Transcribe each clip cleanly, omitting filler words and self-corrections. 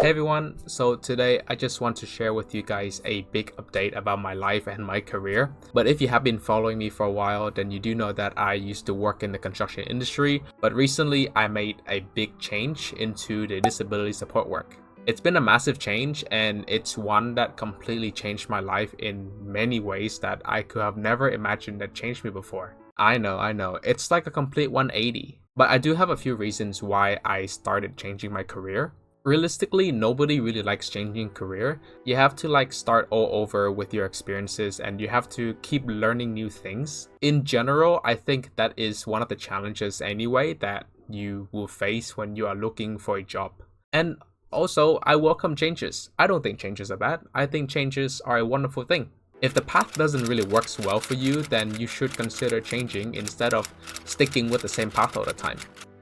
Hey everyone, so today I just want to share with you guys a big update about my life and my career. But if you have been following me for a while, then you do know that I used to work in the construction industry, but recently I made a big change into the disability support work. It's been a massive change, and it's one that completely changed my life in many ways that I could have never imagined that changed me before. I know, it's like a complete 180. But I do have a few reasons why I started changing my career. Realistically, nobody really likes changing career. You have to start all over with your experiences, and you have to keep learning new things. In general, I think that is one of the challenges anyway that you will face when you are looking for a job. And also, I welcome changes. I don't think changes are bad. I think changes are a wonderful thing. If the path doesn't really work well for you, then you should consider changing instead of sticking with the same path all the time.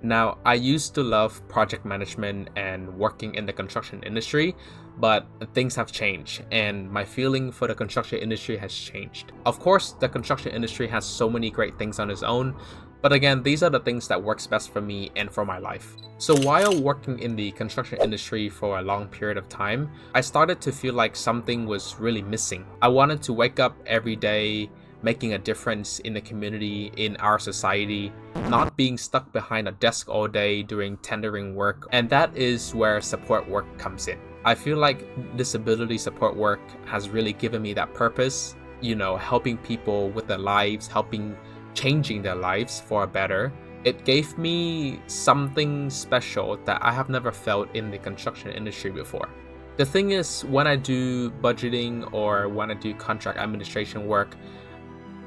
Now, I used to love project management and working in the construction industry, but things have changed and my feeling for the construction industry has changed. Of course, the construction industry has so many great things on its own, but again, these are the things that works best for me and for my life. So while working in the construction industry for a long period of time, I started to feel like something was really missing. I wanted to wake up every day making a difference in the community, in our society, not being stuck behind a desk all day doing tendering work, and that is where support work comes in. I feel like disability support work has really given me that purpose, helping people with their lives, changing their lives for a better. It gave me something special that I have never felt in the construction industry before. The thing is, when I do budgeting or when I do contract administration work,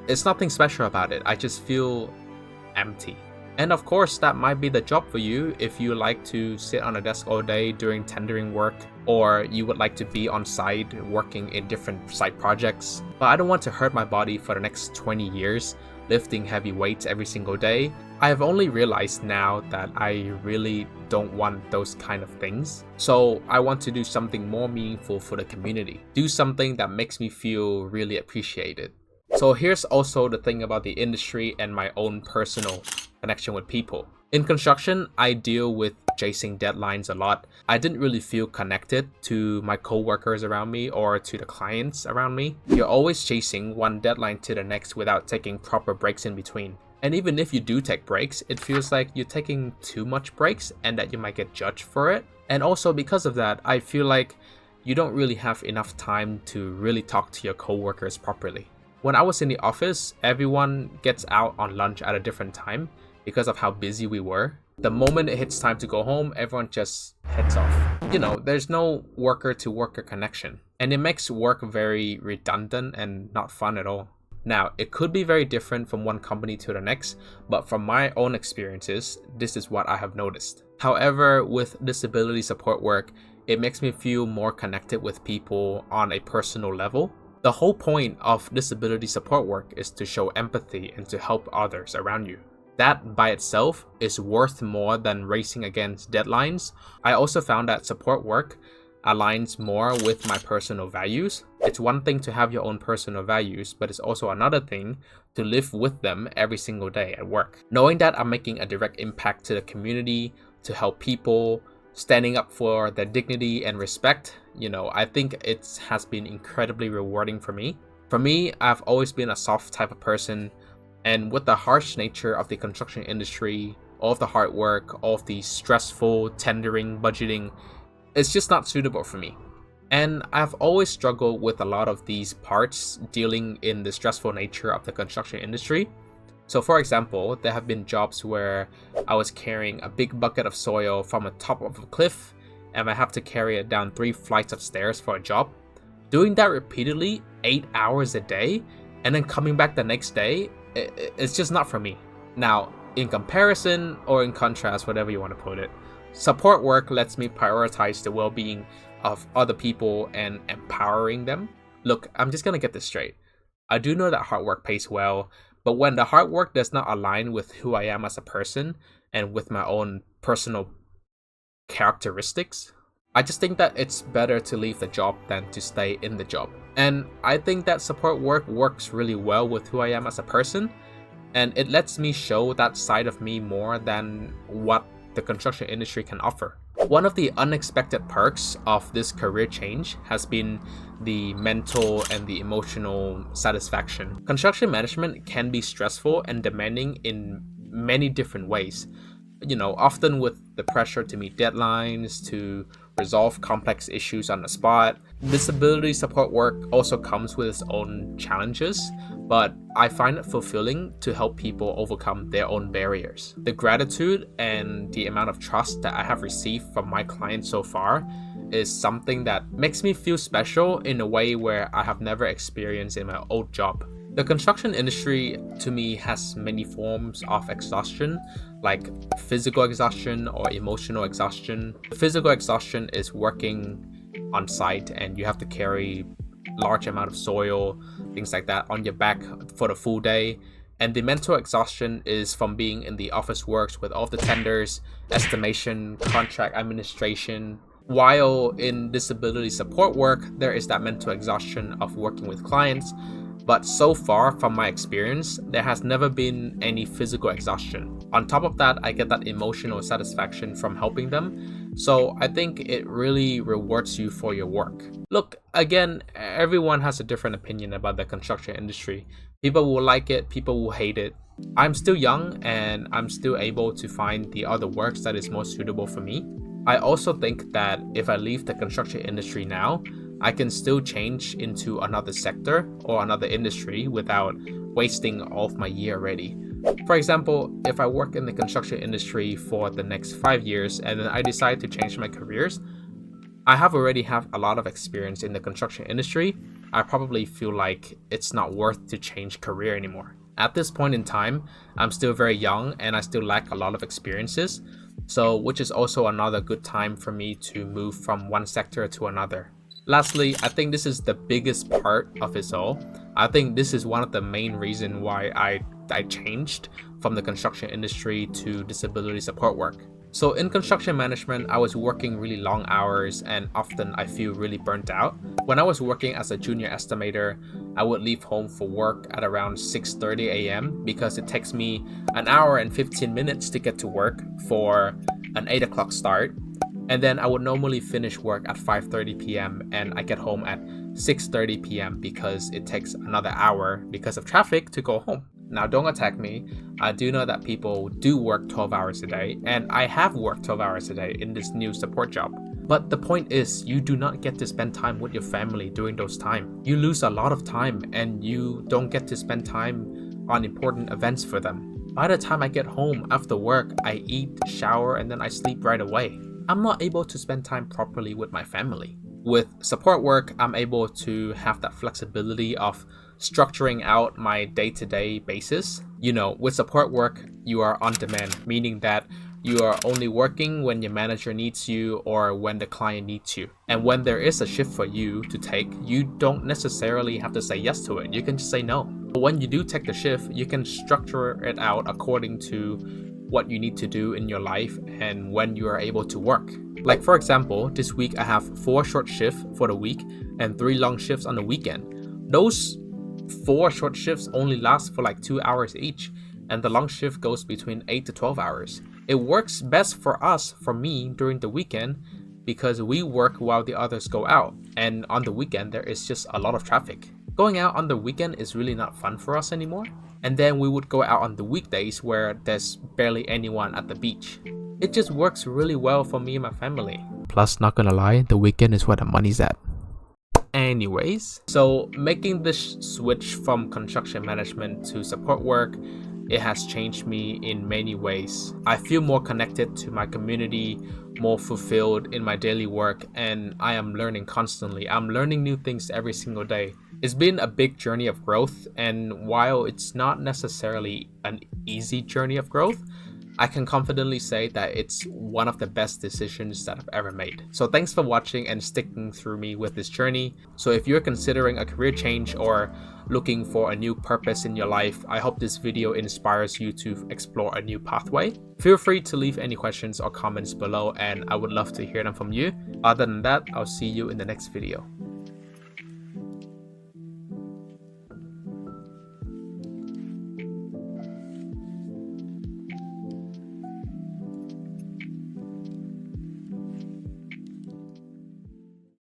it's nothing special about it. I just feel empty. And of course, that might be the job for you if you like to sit on a desk all day doing tendering work, or you would like to be on site working in different site projects. But I don't want to hurt my body for the next 20 years, lifting heavy weights every single day. I have only realized now that I really don't want those kind of things. So I want to do something more meaningful for the community. Do something that makes me feel really appreciated. So here's also the thing about the industry and my own personal connection with people. In construction, I deal with chasing deadlines a lot. I didn't really feel connected to my co-workers around me or to the clients around me. You're always chasing one deadline to the next without taking proper breaks in between. And even if you do take breaks, it feels like you're taking too much breaks and that you might get judged for it. And also because of that, I feel like you don't really have enough time to really talk to your co-workers properly. When I was in the office, everyone gets out on lunch at a different time because of how busy we were. The moment it hits time to go home, everyone just heads off. There's no worker to worker connection, and it makes work very redundant and not fun at all. Now, it could be very different from one company to the next, but from my own experiences, this is what I have noticed. However, with disability support work, it makes me feel more connected with people on a personal level. The whole point of disability support work is to show empathy and to help others around you. That by itself is worth more than racing against deadlines. I also found that support work aligns more with my personal values. It's one thing to have your own personal values, but it's also another thing to live with them every single day at work. Knowing that I'm making a direct impact to the community, to help people, standing up for their dignity and respect, I think it has been incredibly rewarding for me. For me, I've always been a soft type of person, and with the harsh nature of the construction industry, all of the hard work, all of the stressful tendering, budgeting, it's just not suitable for me. And I've always struggled with a lot of these parts dealing in the stressful nature of the construction industry. So for example, there have been jobs where I was carrying a big bucket of soil from the top of a cliff and I have to carry it down 3 flights of stairs for a job. Doing that repeatedly, 8 hours a day, and then coming back the next day, it's just not for me. Now, in comparison or in contrast, whatever you want to put it, support work lets me prioritize the well-being of other people and empowering them. Look, I'm just gonna get this straight. I do know that hard work pays well, but when the hard work does not align with who I am as a person and with my own personal characteristics, I just think that it's better to leave the job than to stay in the job. And I think that support work works really well with who I am as a person, and it lets me show that side of me more than what the construction industry can offer. One of the unexpected perks of this career change has been the mental and the emotional satisfaction. Construction management can be stressful and demanding in many different ways. Often with the pressure to meet deadlines, to resolve complex issues on the spot. Disability support work also comes with its own challenges, but I find it fulfilling to help people overcome their own barriers. The gratitude and the amount of trust that I have received from my clients so far is something that makes me feel special in a way where I have never experienced in my old job. The construction industry to me has many forms of exhaustion, like physical exhaustion or emotional exhaustion. Physical exhaustion is working on site and you have to carry large amount of soil, things like that on your back for the full day. And the mental exhaustion is from being in the office works with all the tenders, estimation, contract administration. While in disability support work, there is that mental exhaustion of working with clients. But so far from my experience, there has never been any physical exhaustion. On top of that, I get that emotional satisfaction from helping them. So I think it really rewards you for your work. Look, again, everyone has a different opinion about the construction industry. People will like it, people will hate it. I'm still young and I'm still able to find the other works that is more suitable for me. I also think that if I leave the construction industry now, I can still change into another sector or another industry without wasting all of my year already. For example, if I work in the construction industry for the next 5 years and then I decide to change my careers, I already have a lot of experience in the construction industry. I probably feel like it's not worth to change career anymore. At this point in time, I'm still very young and I still lack a lot of experiences, which is also another good time for me to move from one sector to another. Lastly, I think this is the biggest part of it all. I think this is one of the main reasons why I changed from the construction industry to disability support work. So in construction management, I was working really long hours and often I feel really burnt out. When I was working as a junior estimator, I would leave home for work at around 6:30 a.m. because it takes me an hour and 15 minutes to get to work for an 8 o'clock start. And then I would normally finish work at 5:30 p.m. and I get home at 6:30 p.m. because it takes another hour because of traffic to go home. Now, don't attack me. I do know that people do work 12 hours a day, and I have worked 12 hours a day in this new support job. But the point is, you do not get to spend time with your family during those times. You lose a lot of time and you don't get to spend time on important events for them. By the time I get home after work, I eat, shower, and then I sleep right away. I'm not able to spend time properly with my family. With support work, I'm able to have that flexibility of structuring out my day-to-day basis. With support work, you are on demand, meaning that you are only working when your manager needs you or when the client needs you. And when there is a shift for you to take, you don't necessarily have to say yes to it. You can just say no. But when you do take the shift, you can structure it out according to what you need to do in your life and when you are able to work. Like for example, this week I have 4 short shifts for the week and 3 long shifts on the weekend. Those 4 short shifts only last for like 2 hours each, and the long shift goes between 8 to 12 hours. It works best for me during the weekend because we work while the others go out, and on the weekend there is just a lot of traffic. Going out on the weekend is really not fun for us anymore. And then we would go out on the weekdays where there's barely anyone at the beach. It just works really well for me and my family. Plus, not gonna lie, the weekend is where the money's at. Anyways, so making this switch from construction management to support work, it has changed me in many ways. I feel more connected to my community, more fulfilled in my daily work, and I am learning constantly. I'm learning new things every single day. It's been a big journey of growth, and while it's not necessarily an easy journey of growth, I can confidently say that it's one of the best decisions that I've ever made. So thanks for watching and sticking through me with this journey. So if you're considering a career change or looking for a new purpose in your life, I hope this video inspires you to explore a new pathway. Feel free to leave any questions or comments below and I would love to hear them from you. Other than that, I'll see you in the next video.